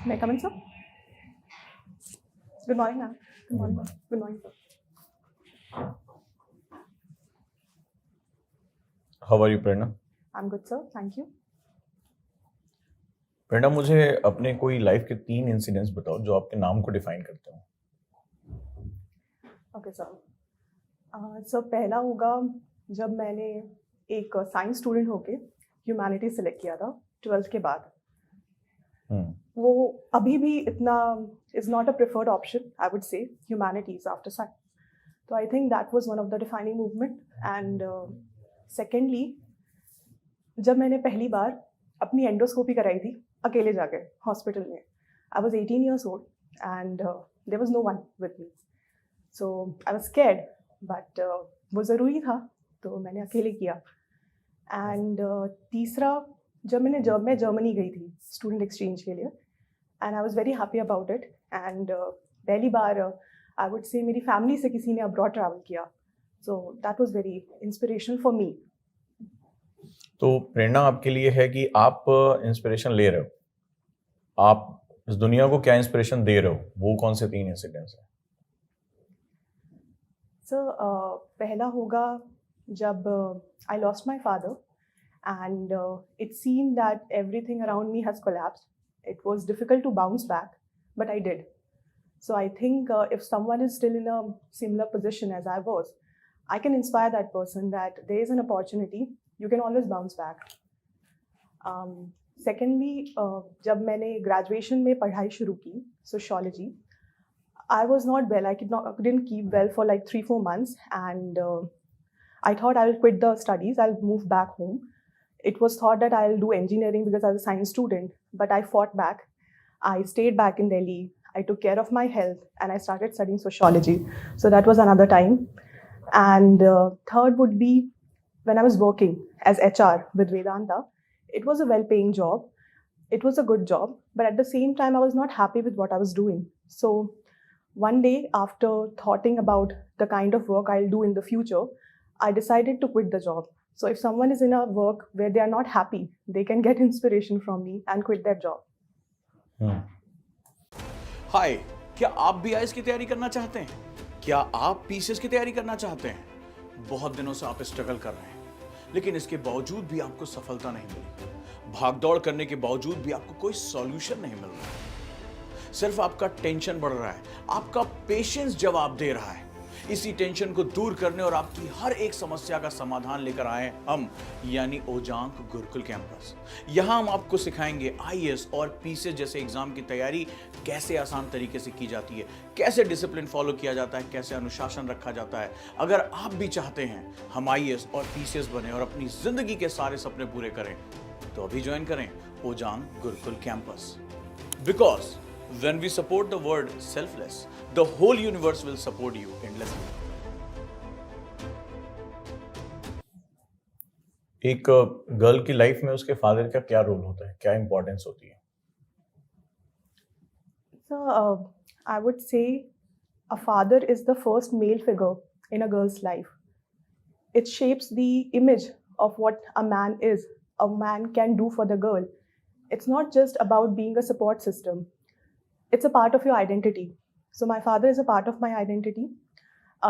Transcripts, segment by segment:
May I come in, sir? Good morning, ma'am. Good morning. Good morning, sir. How are you, Prerna? I'm good, sir. Thank you. प्रेरणा, मुझे अपने कोई life के 3 incidents बताओ जो आपके नाम को डिफाइन करते हो। Okay sir. सर पहला होगा जब मैंने एक साइंस स्टूडेंट होके ह्यूमैनिटी सेलेक्ट किया था 12th के बाद। वो अभी भी इतना is not a preferred option, I would say, humanities after science. तो I think that was one of the defining movement. And secondly, जब मैंने पहली बार अपनी एंडोस्कोपी कराई थी अकेले जाके हॉस्पिटल में, I was 18 years old and there was no one with me. So I was scared, but वो ज़रूरी था तो मैंने अकेले किया। एंड तीसरा, जब मैं जर्मनी गई थी स्टूडेंट एक्सचेंज के लिए, and I was very happy about it. And पहली बार आई वुड से मेरी फैमिली से किसी ने अब्रॉड ट्रैवल किया, so that was very inspirational for me. तो प्रेरणा आपके लिए है कि आप इंस्पिरेशन ले रहे हो, आप इस दुनिया को क्या इंस्पिरेशन दे रहे हो, वो कौन से 3 इंसिडेंट्स हैं? सर पहला होगा जब I lost my father and it seemed that everything around me has collapsed. It was difficult to bounce back, but I did. So I think if someone is still in a similar position as I was, I can inspire that person that there is an opportunity, you can always bounce back. Secondly, जब मैंने graduation में पढ़ाई शुरू की sociology, I was not well. I couldn't keep well for like 3-4 months, and I thought I'll quit the studies, I'll move back home. It was thought that I'll do engineering because I was a science student, but I fought back. I stayed back in Delhi. I took care of my health and I started studying sociology. So that was another time. And third would be when I was working as HR with Vedanta. It was a well-paying job. It was a good job, but at the same time, I was not happy with what I was doing. So one day, after thoughting about the kind of work I'll do in the future, I decided to quit the job. So if someone is in a work where they are not happy, they can get inspiration from me and quit their job. हाय, क्या आप भी IAS की तैयारी करना चाहते हैं? क्या आप पीसीएस की तैयारी करना चाहते हैं? बहुत दिनों से आप स्ट्रगल कर रहे हैं, लेकिन इसके बावजूद भी आपको सफलता नहीं मिली। भागदौड़ करने के बावजूद भी आपको कोई सॉल्यूशन नहीं मिल रहा। सिर्फ आपका टेंशन बढ़ रहा है, आपका पेशेंस जवाब दे रहा है। इसी टेंशन को दूर करने और आपकी हर एक समस्या का समाधान लेकर आए हम, यानी ओजांक गुरुकुल कैंपस। यहां हम आपको सिखाएंगे आईएएस और पीसीएस जैसे एग्जाम की तैयारी कैसे आसान तरीके से की जाती है, कैसे डिसिप्लिन फॉलो किया जाता है, कैसे अनुशासन रखा जाता है। अगर आप भी चाहते हैं हम आईएएस और पीसीएस बने और अपनी जिंदगी के सारे सपने पूरे करें, तो अभी ज्वाइन करें Ojaank Gurukul campus. Because when we support the word selfless, the whole universe will support you endlessly. एक गर्ल की लाइफ में उसके फादर का क्या रोल होता है, क्या इंपॉर्टेंस होती है? So I would say a father is the first male figure in a girl's life. It shapes the image of what a man is, a man can do for the girl. It's not just about being a support system. It's a part of your identity. So my father is a part of my identity.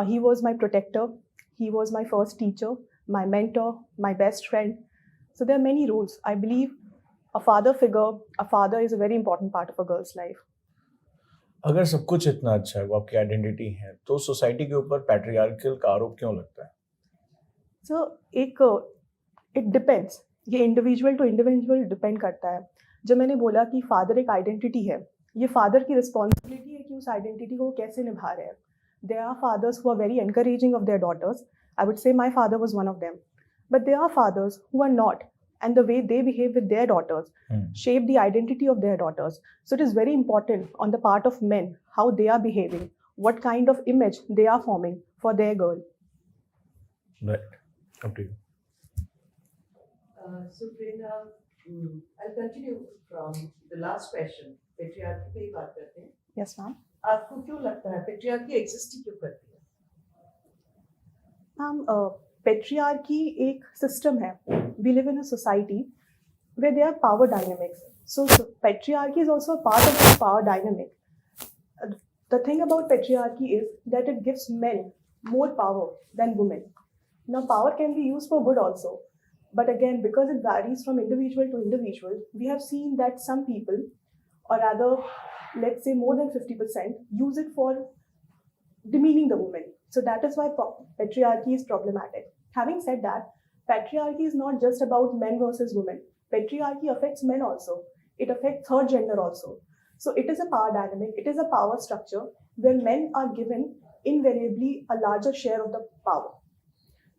He was my protector. He was my first teacher, my mentor, my best friend. So there are many roles. I believe a father is a very important part of a girl's life. अगर सब कुछ इतना अच्छा है, वो आपकी identity है, तो सोसाइटी के ऊपर पैट्रियार्कल का आरोप क्यों लगता है? So it depends. ये इंडिविजुअल टू इंडिविजुअल डिपेंड करता है। जब मैंने बोला कि फादर एक आइडेंटिटी है, ये फादर की रिस्पॉन्सिबिलिटी है कि उस आइडेंटिटी को कैसे निभा रहे हैं। There are fathers who are very encouraging of their daughters. I would say my father was one of them, but there are fathers who are not, and the way they behave with their daughters shape the identity of their daughters. So it is very important on the part of men how they are behaving, what kind of image they are forming for their girl. Right. Up to you. So Prerna, I'll continue from the last question. Patriarchy पे ही बात करते हैं। Yes, ma'am. आपको क्यों लगता है patriarchy exist क्यों करती है? Ma'am, patriarchy एक system है. We live in a society where there are power dynamics. So patriarchy is also a part of the power dynamic. The thing about patriarchy is that it gives men more power than women. Now, power can be used for good also. But again, because it varies from individual to individual, we have seen that some people, or rather, let's say more than 50%, use it for demeaning the woman. So that is why patriarchy is problematic. Having said that, patriarchy is not just about men versus women. Patriarchy affects men also. It affects third gender also. So it is a power dynamic. It is a power structure where men are given invariably a larger share of the power.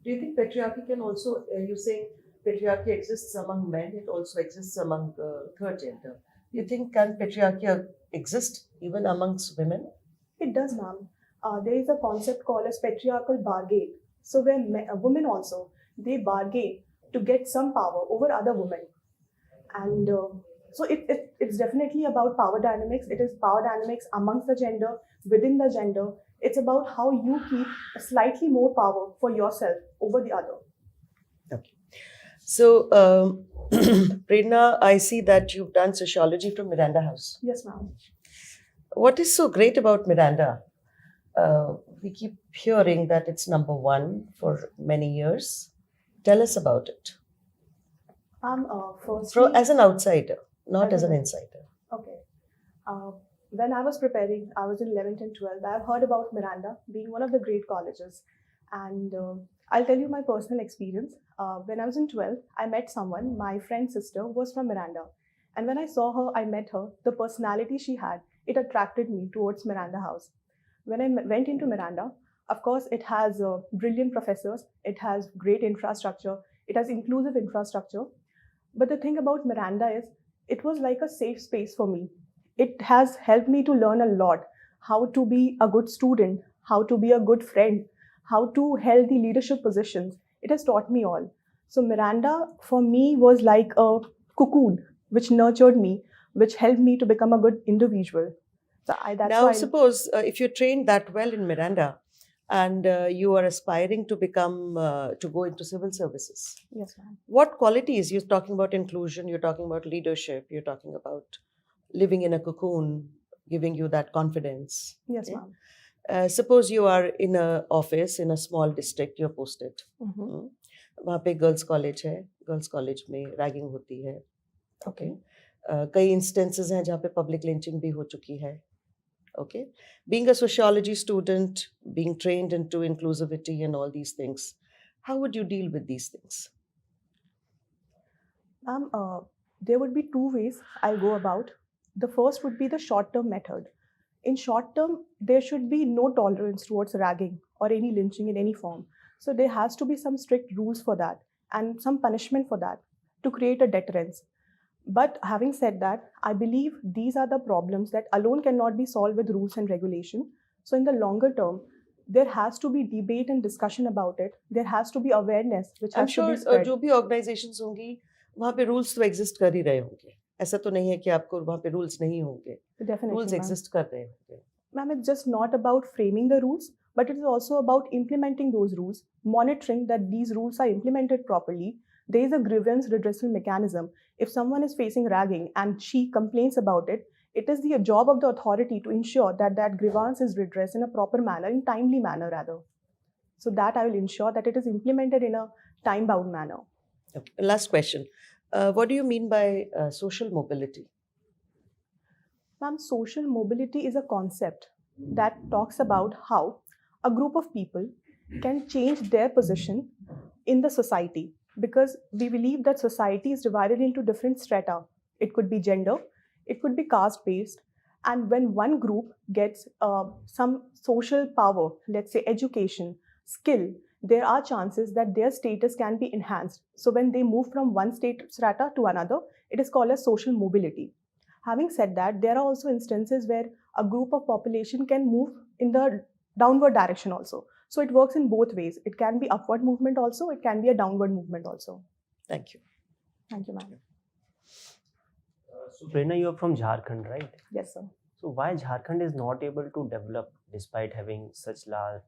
Do you think patriarchy can also, you saying patriarchy exists among men, it also exists among third gender. Do you think can patriarchy exist even amongst women? It does, ma'am. There is a concept called as patriarchal bargain. So where women also, they bargain to get some power over other women. And so it's definitely about power dynamics. It is power dynamics amongst the gender, within the gender. It's about how you keep slightly more power for yourself over the other. Okay. So, Prerna, I see that you've done sociology from Miranda House. Yes, ma'am. What is so great about Miranda? We keep hearing that it's number one for many years. Tell us about it. Firstly, As an outsider, not as an insider. Okay. When I was preparing, I was in 11th and 12th. I've heard about Miranda being one of the great colleges. And I'll tell you my personal experience. When I was in 12th, I met someone, my friend's sister was from Miranda. And when I saw her, I met her, the personality she had, it attracted me towards Miranda House. When I went into Miranda, of course, it has brilliant professors, it has great infrastructure, it has inclusive infrastructure. But the thing about Miranda is, it was like a safe space for me. It has helped me to learn a lot, how to be a good student, how to be a good friend, how to hold the leadership positions. It has taught me all. So Miranda for me was like a cocoon which nurtured me, which helped me to become a good individual. So Suppose if you're trained that well in Miranda and you are aspiring to become, to go into civil services. Yes, ma'am. What qualities? You're talking about inclusion, you're talking about leadership, you're talking about living in a cocoon, giving you that confidence. Yes, okay? ma'am. Suppose you are in an office in a small district, you're posted. वहाँ पे girls college है, girls college में ragging होती है. Okay कई instances हैं जहाँ पे पब्लिक लिंचिंग भी हो चुकी है. Okay, being a sociology student, being trained into inclusivity and all these things, how would you deal with these things? There would be two ways I'll go about. The first would be the short-term method. In short term, there should be no tolerance towards ragging or any lynching in any form. So there has to be some strict rules for that and some punishment for that to create a deterrence. But having said that, I believe these are the problems that alone cannot be solved with rules and regulation. So in the longer term, there has to be debate and discussion about it. There has to be awareness, which has to be spread. जो भी organizations होंगी, वहाँ पे rules तो exist कर ही रहे होंगे. ऐसा तो नहीं है कि आपको वहाँ पे rules नहीं होंगे. Definitely, rules exist कर रहे होंगे. Ma'am, it's just not about framing the rules, but it is also about implementing those rules, monitoring that these rules are implemented properly. There is a grievance redressal mechanism. If someone is facing ragging and she complains about it, it is the job of the authority to ensure that that grievance is redressed in a proper manner, in timely manner rather. So that I will ensure that it is implemented in a time-bound manner. Okay. Last question. What do you mean by social mobility? Ma'am, social mobility is a concept that talks about how a group of people can change their position in the society, because we believe that society is divided into different strata. It could be gender, it could be caste-based, and when one group gets some social power, let's say education, skill, there are chances that their status can be enhanced. So when they move from one strata to another, it is called as social mobility. Having said that, there are also instances where a group of population can move in the downward direction also. So it works in both ways. It can be upward movement also, it can be a downward movement also. Thank you. Thank you, ma'am. So Prerna, you are from Jharkhand, right? Yes, sir. So why Jharkhand is not able to develop despite having such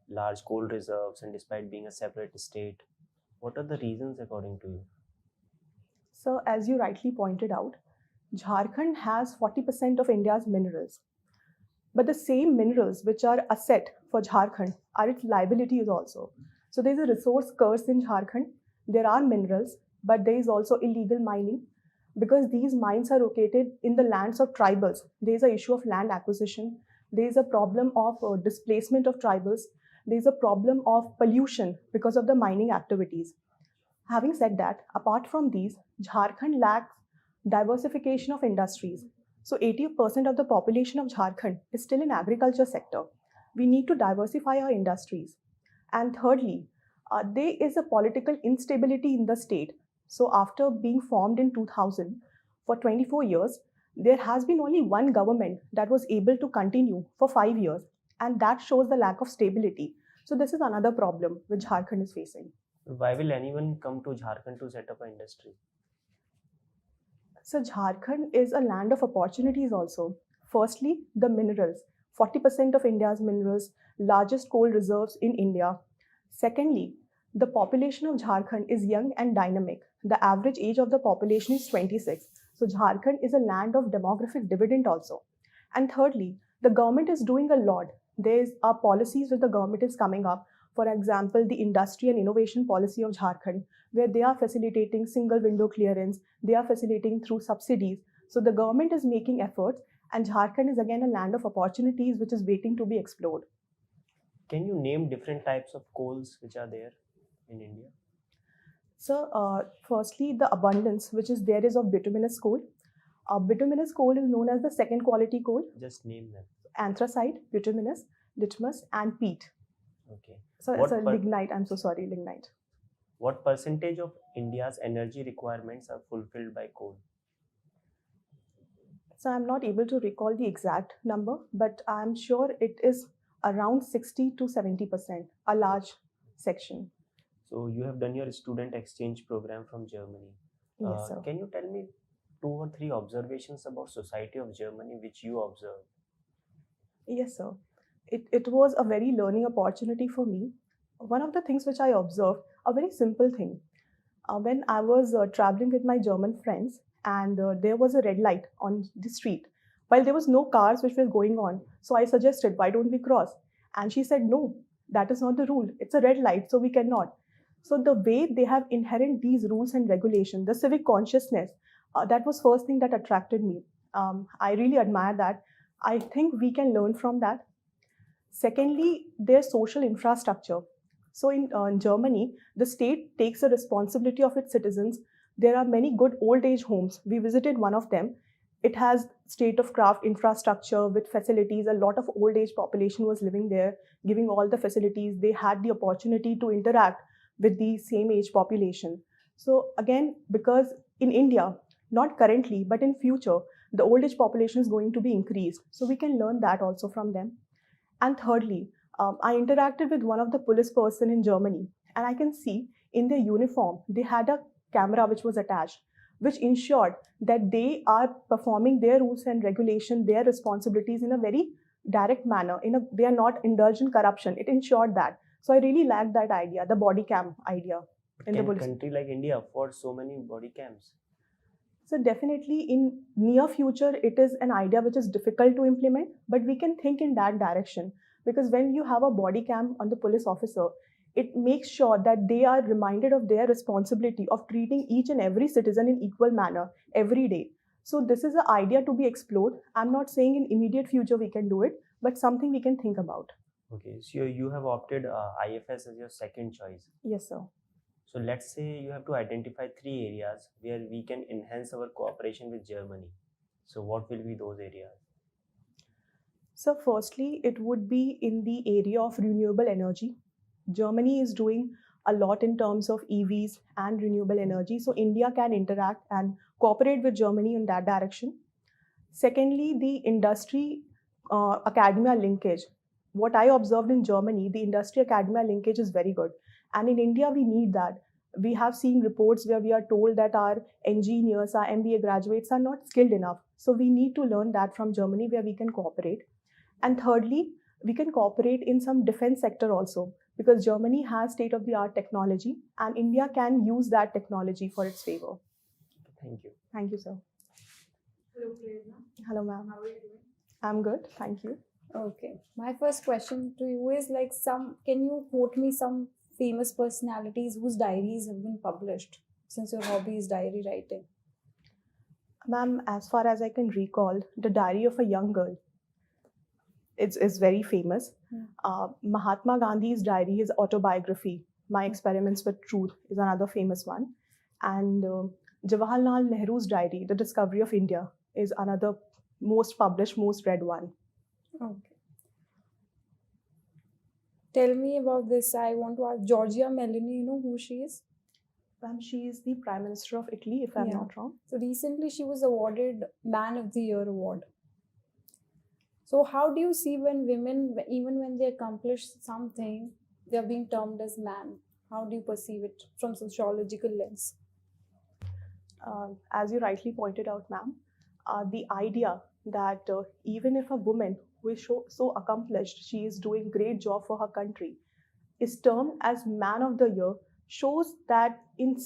large coal reserves and despite being a separate state? What are the reasons according to you? So as you rightly pointed out, Jharkhand has 40% of India's minerals. But the same minerals which are asset for Jharkhand are its liabilities also. So there's a resource curse in Jharkhand. There are minerals, but there is also illegal mining. Because these mines are located in the lands of tribals, there is an issue of land acquisition. There is a problem of displacement of tribals. There is a problem of pollution because of the mining activities. Having said that, apart from these, Jharkhand lacks diversification of industries. So 80% of the population of Jharkhand is still in agriculture sector. We need to diversify our industries. And thirdly, there is a political instability in the state. So after being formed in 2000, for 24 years, there has been only one government that was able to continue for 5 years. And that shows the lack of stability. So this is another problem which Jharkhand is facing. Why will anyone come to Jharkhand to set up an industry? So Jharkhand is a land of opportunities also. Firstly, the minerals. 40% of India's minerals, largest coal reserves in India. Secondly, the population of Jharkhand is young and dynamic. The average age of the population is 26. So Jharkhand is a land of demographic dividend also. And thirdly, the government is doing a lot. There are policies which the government is coming up. For example, the industry and innovation policy of Jharkhand, where they are facilitating single window clearance, they are facilitating through subsidies. So the government is making efforts, and Jharkhand is again a land of opportunities which is waiting to be explored. Can you name different types of coals which are there in India? So, firstly, the abundance which is there is of bituminous coal. Bituminous coal is known as the second quality coal. Just name them. Anthracite, bituminous, litmus, and peat. Okay. So, What lignite. I'm so sorry, lignite. What percentage of India's energy requirements are fulfilled by coal? So, I'm not able to recall the exact number, but I'm sure it is around 60 to 70%, a large section. So you have done your student exchange program from Germany. Yes, sir. Can you tell me 2 or 3 observations about society of Germany which you observed? Yes, sir. It was a very learning opportunity for me. One of the things which I observed, a very simple thing. When I was traveling with my German friends, and there was a red light on the street, while there was no cars which were going on, so I suggested, why don't we cross? And she said, no, that is not the rule. It's a red light, so we cannot. So the way they have inherent these rules and regulations, the civic consciousness, that was first thing that attracted me. I really admire that. I think we can learn from that. Secondly, their social infrastructure. So in Germany, the state takes the responsibility of its citizens. There are many good old age homes. We visited one of them. It has state-of-craft infrastructure with facilities. A lot of old age population was living there, giving all the facilities. They had the opportunity to interact with the same age population. So again, because in India, not currently, but in future, the old age population is going to be increased. So we can learn that also from them. And thirdly, I interacted with one of the police person in Germany, and I can see in their uniform, they had a camera which was attached, which ensured that they are performing their rules and regulation, their responsibilities in a very direct manner. They are not indulged in corruption. It ensured that. So I really liked that idea, the body cam idea. Can a country like India afford so many body cams? So definitely in near future, it is an idea which is difficult to implement, but we can think in that direction. Because when you have a body cam on the police officer, it makes sure that they are reminded of their responsibility of treating each and every citizen in equal manner every day. So this is an idea to be explored. I'm not saying in immediate future we can do it, but something we can think about. Okay, so you have opted IFS as your second choice. Yes, sir. So let's say you have to identify 3 areas where we can enhance our cooperation with Germany. So what will be those areas? So firstly, it would be in the area of renewable energy. Germany is doing a lot in terms of EVs and renewable energy. So India can interact and cooperate with Germany in that direction. Secondly, the industry academia linkage. What I observed in Germany, the industry academia linkage is very good. And in India, we need that. We have seen reports where we are told that our engineers, our MBA graduates are not skilled enough. So we need to learn that from Germany where we can cooperate. And thirdly, we can cooperate in some defense sector also, because Germany has state-of-the-art technology and India can use that technology for its favor. Thank you. Thank you, sir. Hello, Prerna. Hello, ma'am. How are you doing? I'm good, thank you. Okay. My first question to you is like can you quote me some famous personalities whose diaries have been published since your hobby is diary writing? Ma'am, as far as I can recall, The Diary of a Young Girl is very famous. Mahatma Gandhi's diary, his autobiography, My Experiments with Truth, is another famous one. And Jawaharlal Nehru's diary, The Discovery of India, is another most published, most read one. Okay. Tell me about this. I want to ask Giorgia Meloni, you know who she is? Ma'am, she is the Prime Minister of Italy, if I'm Yeah. not wrong. So recently she was awarded Man of the Year award. So how do you see when women, even when they accomplish something, they are being termed as man? How do you perceive it from sociological lens? As you rightly pointed out, ma'am, the idea that even if a woman who is so accomplished, she is doing great job for her country, is termed as Man of the Year, shows that on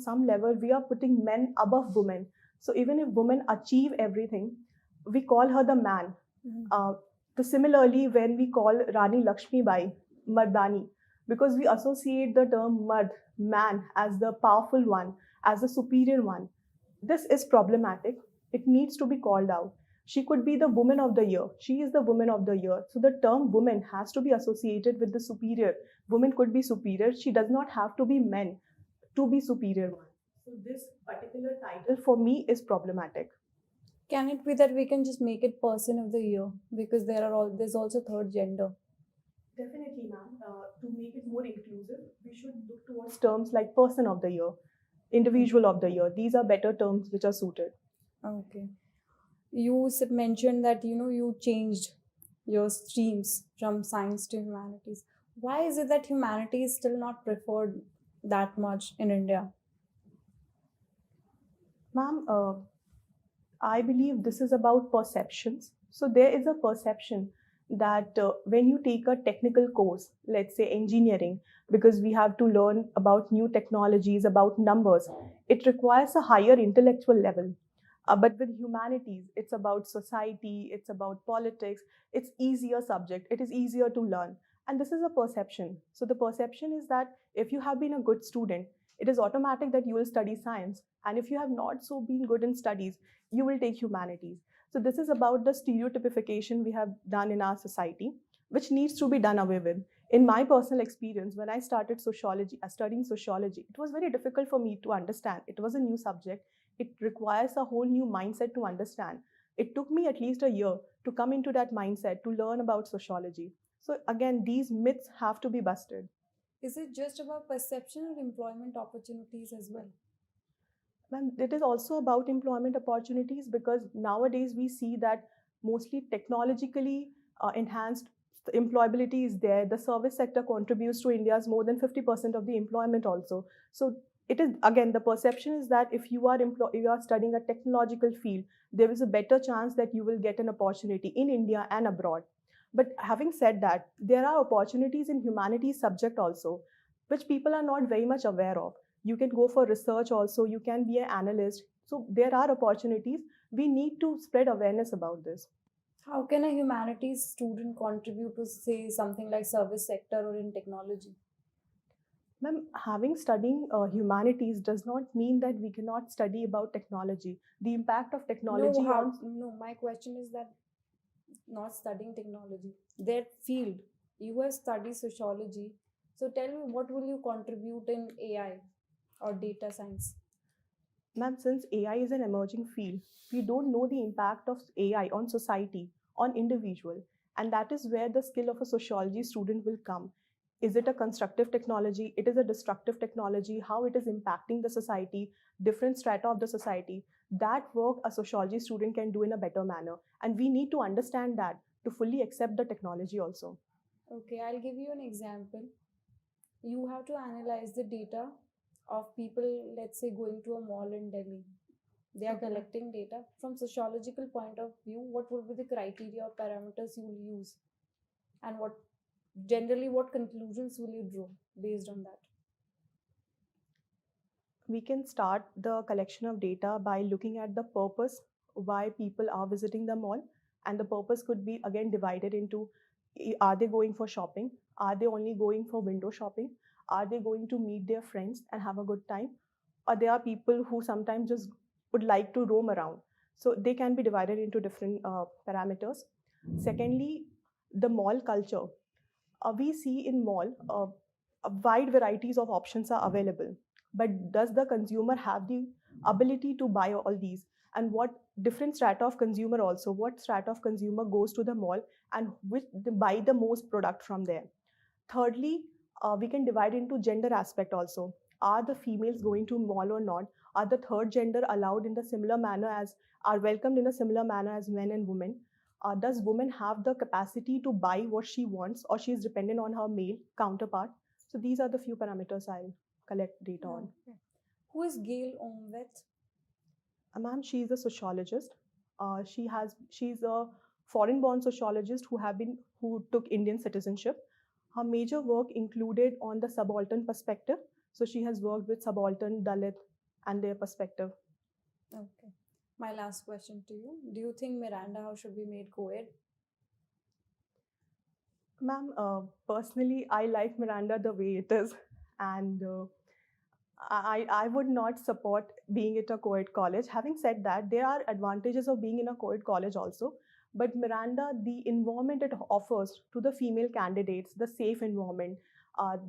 some level, we are putting men above women. So even if women achieve everything, we call her the man. Similarly, when we call Rani Lakshmi Bai Mardani, because we associate the term Mard, man, as the powerful one, as the superior one. This is problematic. It needs to be called out. She could be the woman of the year. She is the woman of the year. So the term woman has to be associated with the superior. Woman could be superior. She does not have to be men to be superior one. So this particular title for me is problematic. Can it be that we can just make it person of the year because there's also third gender? Definitely, ma'am. To make it more inclusive, we should look towards terms like person of the year, individual of the year. These are better terms which are suited. Okay. You mentioned that you changed your streams from science to humanities. Why is it that humanities is still not preferred that much in India? Ma'am, I believe this is about perceptions. So there is a perception that when you take a technical course, let's say engineering, because we have to learn about new technologies, about numbers, it requires a higher intellectual level. But with humanities, it's about society, it's about politics, it's easier subject, it is easier to learn. And this is a perception. So the perception is that if you have been a good student, it is automatic that you will study science. And if you have not so been good in studies, you will take humanities. So this is about the stereotypification we have done in our society, which needs to be done away with. In my personal experience, when I started studying sociology, it was very difficult for me to understand. It was a new subject. It requires a whole new mindset to understand. It took me at least a year to come into that mindset, to learn about sociology. So again, these myths have to be busted. Is it just about perception or employment opportunities as well? And it is also about employment opportunities, because nowadays we see that mostly technologically enhanced employability is there. The service sector contributes to India's more than 50% of the employment also. So it is, again, the perception is that if you are studying a technological field, there is a better chance that you will get an opportunity in India and abroad. But having said that, there are opportunities in humanities subject also, which people are not very much aware of. You can go for research also, you can be an analyst. So there are opportunities. We need to spread awareness about this. How can a humanities student contribute to, say, something like service sector or in technology? Ma'am, having studying humanities does not mean that we cannot study about technology. The impact of technology No, my question is that not studying technology, their field. You have studied sociology. So tell me, what will you contribute in AI or data science? Ma'am, since AI is an emerging field, we don't know the impact of AI on society, on individual. And that is where the skill of a sociology student will come. Is it a constructive technology? It is a destructive technology, how it is impacting the society, different strata of the society. That work a sociology student can do in a better manner. And we need to understand that to fully accept the technology also. Okay, I'll give you an example. You have to analyze the data of people, let's say, going to a mall in Delhi. They are collecting data. From sociological point of view, what will be the criteria or parameters you will use? And what conclusions will you draw based on that? We can start the collection of data by looking at the purpose why people are visiting the mall, and the purpose could be again divided into, are they going for shopping? Are they only going for window shopping? Are they going to meet their friends and have a good time? Or there are people who sometimes just would like to roam around. So they can be divided into different parameters. Secondly, the mall culture. We see in mall a wide varieties of options are available, but does the consumer have the ability to buy all these? And what different strata of consumer also, what strata of consumer goes to the mall and which buy the most product from there? Thirdly, we can divide into gender aspect also. Are the females going to mall or not? Are the third gender allowed in the similar manner as, are welcomed in a similar manner as men and women? Does women have the capacity to buy what she wants, or she is dependent on her male counterpart? So these are the few parameters I'll collect data on. Okay. Who is Gail Omweth? Ma'am, she is a sociologist. She's a foreign-born sociologist who took Indian citizenship. Her major work included on the subaltern perspective. So she has worked with subaltern, Dalit, and their perspective. Okay. My last question to you. Do you think Miranda House should be made co-ed? Ma'am, personally, I like Miranda the way it is, and I would not support being at a co-ed college. Having said that, there are advantages of being in a co-ed college also. But Miranda, the environment it offers to the female candidates, the safe environment,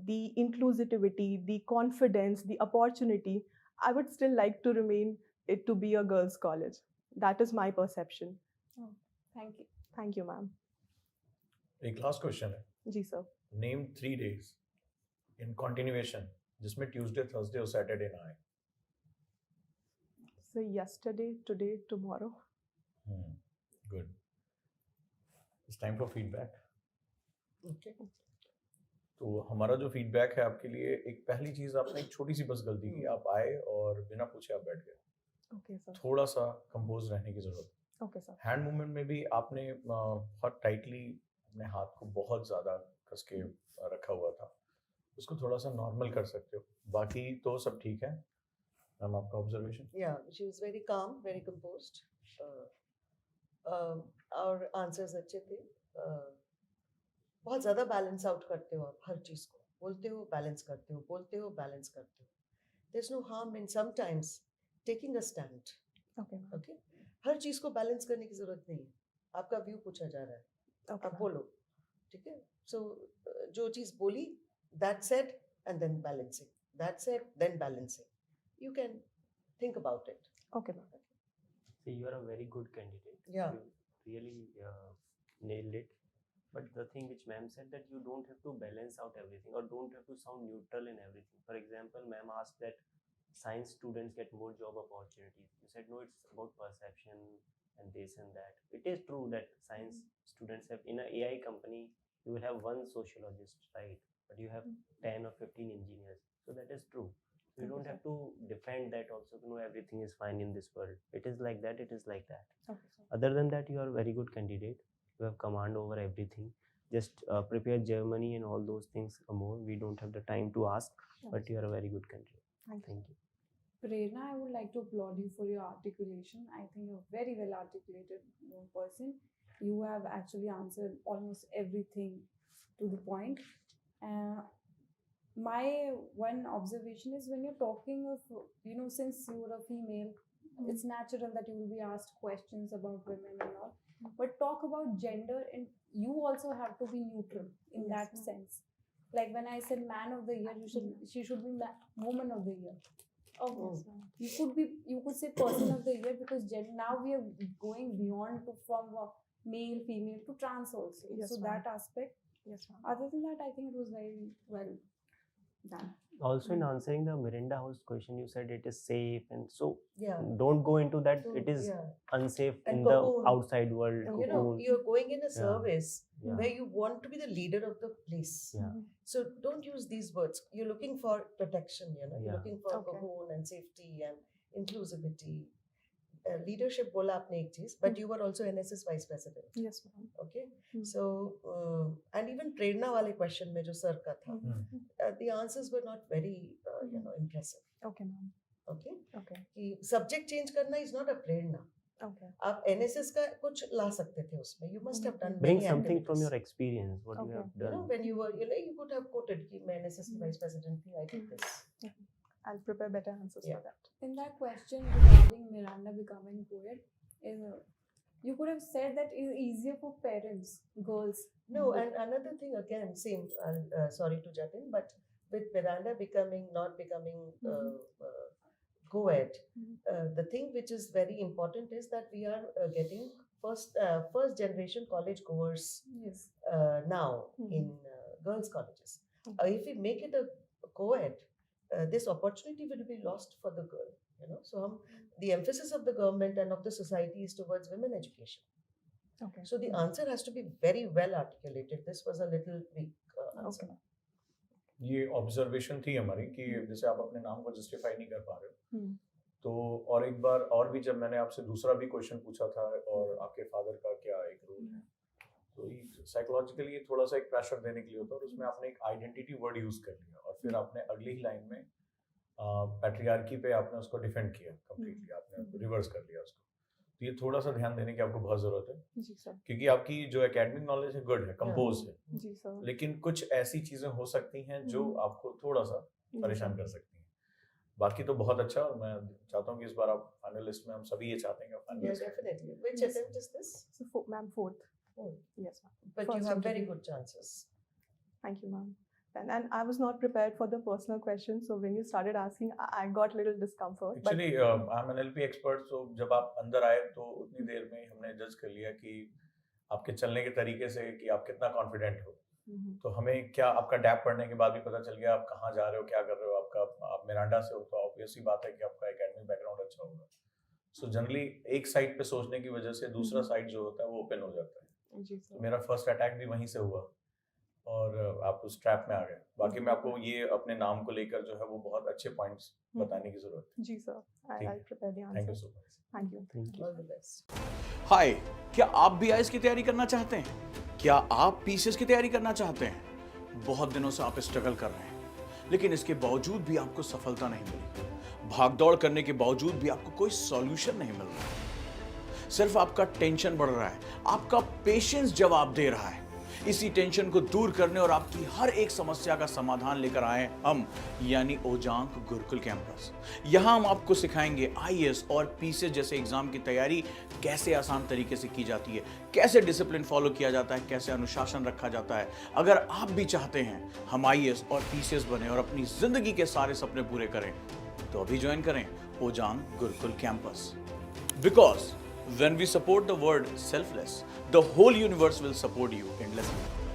the inclusivity, the confidence, the opportunity, I would still like to remain it to be a girls' college. That is my perception. Oh, thank you. Thank you, ma'am. एक last question है, जी sir. Name 3 days in continuation जिसमें Tuesday, Thursday और Saturday ना आए. So yesterday, today, tomorrow. Good. It's time for feedback. Okay. तो हमारा जो फीडबैक है आपके लिए, एक पहली चीज आपने एक छोटी सी बस गलती की, आप आए और बिना पूछे आप बैठ गए. Okay, sir. थोड़ा सा कंपोज रहने की जरूरत. Okay, sir. हैंड मूवमेंट में भी आपने बहुत टाइटली अपने हाथ को बहुत ज्यादा कस के रखा हुआ था, उसको थोड़ा सा नॉर्मल कर सकते हो. बाकी तो सब ठीक है. मैम आपका observation? Yeah, she was very calm, very composed. और आंसर्स अच्छे थे. बहुत ज़्यादा बैलेंस आउट करते हो आप हर चीज़ को. बोलते हो बैलेंस करते हो, बोलते हो बैलेंस करते हो. There's no harm in sometimes taking a stand. Okay, ma'am. Okay? हर चीज़ को बैलेंस करने की ज़रूरत नहीं है. आपका व्यू पूछा जा रहा है, Okay, आप ma'am. बोलो. ठीक है? So जो चीज़ बोली, that said and then balancing. That said, then balancing. You can think about it. Okay, ma'am. So you are a very good candidate. Yeah. You really nailed it. But the thing which ma'am said, that you don't have to balance out everything or don't have to sound neutral in everything. For example, ma'am asked that science students get more job opportunities. You said no, it's about perception and this and that. It is true that science students have, in an AI company, you will have one sociologist, right? But you have 10 or 15 engineers. So that is true. So you don't have to defend that also to know everything is fine in this world. It is like that, it is like that. Okay, sir. Other than that, you are a very good candidate. You have command over everything. Just prepare Germany and all those things more. We don't have the time to ask, but you are a very good candidate. Thank you. Thank you. Prerna, I would like to applaud you for your articulation. I think you're a very well articulated person. You have actually answered almost everything to the point. My one observation is, when you're talking of, since you're a female, it's natural that you will be asked questions about women and all. But talk about gender, and you also have to be neutral in Yes, that ma'am. sense. Like when I said man of the year, she should be woman of the year. Oh, You could say person of the year, because now we are going beyond from male, female to trans also. Yes, So ma'am. that aspect. yes, ma'am. Other than that, I think it was very well done. Also, in answering the Miranda House question, you said it is safe, and so Yeah. don't go into that. So, It is yeah. unsafe And in cocoon. the outside world. You You know, cocoon. you're going in a service Yeah. where you want to be the leader of the place. Yeah. So don't use these words. You're looking for protection, You're Yeah. looking for Okay. cocoon and safety and inclusivity. Leadership bola apne ek cheez, but you were also NSS vice president. Yes, ma'am. Okay. Hmm. So, and even Prerna wale question mein jo sir ka tha, the answers were not very, impressive. Okay, ma'am. Okay. Okay. कि subject change करना is not a Prerna. Okay. आप NSS का कुछ ला सकते थे उसमें. You must have done Bring many something from activities. your experience, what you Okay. have You know, done. when you were, you could have quoted कि मैं NSS की vice president थी, I did this. I'll prepare better answers Yeah. for that. In that question regarding Miranda becoming poet, you could have said that it is easier for parents, girls. No, and another thing again, same. Sorry to jump in, but with Miranda not becoming co-ed, the thing which is very important is that we are getting first generation college goers Yes. now in girls' colleges. If we make it a co-ed, this opportunity will be lost for the girl. So the emphasis of the government and of the society is towards women education. Okay. So the answer has to be very well articulated. This was a little weak answer. Okay. ये observation थी हमारी कि जैसे आप अपने नाम को justify नहीं कर पा रहे हो, तो और एक बार और भी जब मैंने आपसे दूसरा भी क्वेश्चन पूछा था और आपके फादर का क्या एक रोल है, तो साइकोलॉजिकली ये थोड़ा सा एक प्रेशर देने के लिए होता है, और उसमें आपने एक आइडेंटिटी वर्ड यूज कर लिया और फिर आपने अगली ही लाइन में पैट्रियार्की पे आपने उसको डिफेंड किया कंप्लीटली, आपने रिवर्स कर लिया उसको. तो ये थोड़ा सा ध्यान देने की आपको बहुत जरूरत है. जी सर. क्योंकि आपकी जो एकेडमिक नॉलेज है गुड है, कंपोज है, जी सर. लेकिन कुछ ऐसी चीजें हो सकती हैं जो आपको थोड़ा सा परेशान कर सकती हैं. बाकी तो बहुत अच्छा, और मैं चाहता हूँ कि इस बार आप फाइनलिस्ट में, हम सभी ये चाहते हैं कि Yeah, finalist. definitely. Which Yes. attempt is this? So, ma'am, fourth. Fourth. Yes, ma'am. But First you have very interview. good chances. Thank you, ma'am. And I was not prepared for the personal questions, so when you started asking, I got a little discomfort. Actually I am NLP expert, तो जब आप अंदर आए तो उतनी देर में हमने जज कर लिया कि आपके चलने के तरीके से कि आप कितना कॉन्फिडेंट हो. तो हमें क्या आपका डैप पढ़ने के बाद भी पता चल गया आप कहाँ जा रहे हो, क्या कर रहे हो. आप मिरांडा से हो तो ऑब्वियस ही बात है कि आपका एकेडमिक बैकग्राउंड अच्छा होगा. सो जनरली एक साइड पे सोचने की वजह से दूसरा साइड जो होता है वो ओपन हो जाता है. जी तो सर. मेरा फर्स्ट अटैक भी वहीं से हुआ और आप उस ट्रैप में आ गए. बाकी मैं आपको ये अपने नाम को लेकर जो है वो बहुत अच्छे पॉइंट्स बताने की जरूरत है. जी सर. ठीक है. I'll prepare the thank you answers. So much. Thank you. Thank you. All the best. हाय, क्या आप भी आईएएस की तैयारी करना चाहते हैं? क्या आप पीसीएस की तैयारी करना चाहते हैं? बहुत दिनों से आप स्ट्रगल कर रहे हैं, लेकिन इसके बावजूद भी आपको सफलता नहीं मिली. भागदौड़ करने के बावजूद भी आपको कोई सॉल्यूशन नहीं मिल रहा. सिर्फ आपका टेंशन बढ़ रहा है, आपका पेशेंस जवाब दे रहा है. इसी टेंशन को दूर करने और आपकी हर एक समस्या का समाधान लेकर आए हम, यानी ओजांक गुरुकुल कैंपस. यहां हम आपको सिखाएंगे आईएएस और पीसीएस जैसे एग्जाम की तैयारी कैसे आसान तरीके से की जाती है, कैसे डिसिप्लिन फॉलो किया जाता है, कैसे अनुशासन रखा जाता है. अगर आप भी चाहते हैं हम आईएएस और पीसीएस बने और अपनी जिंदगी के सारे सपने पूरे करें, तो अभी ज्वाइन करें Ojaank Gurukul campus. Because when we support the word selfless, the whole universe will support you endlessly.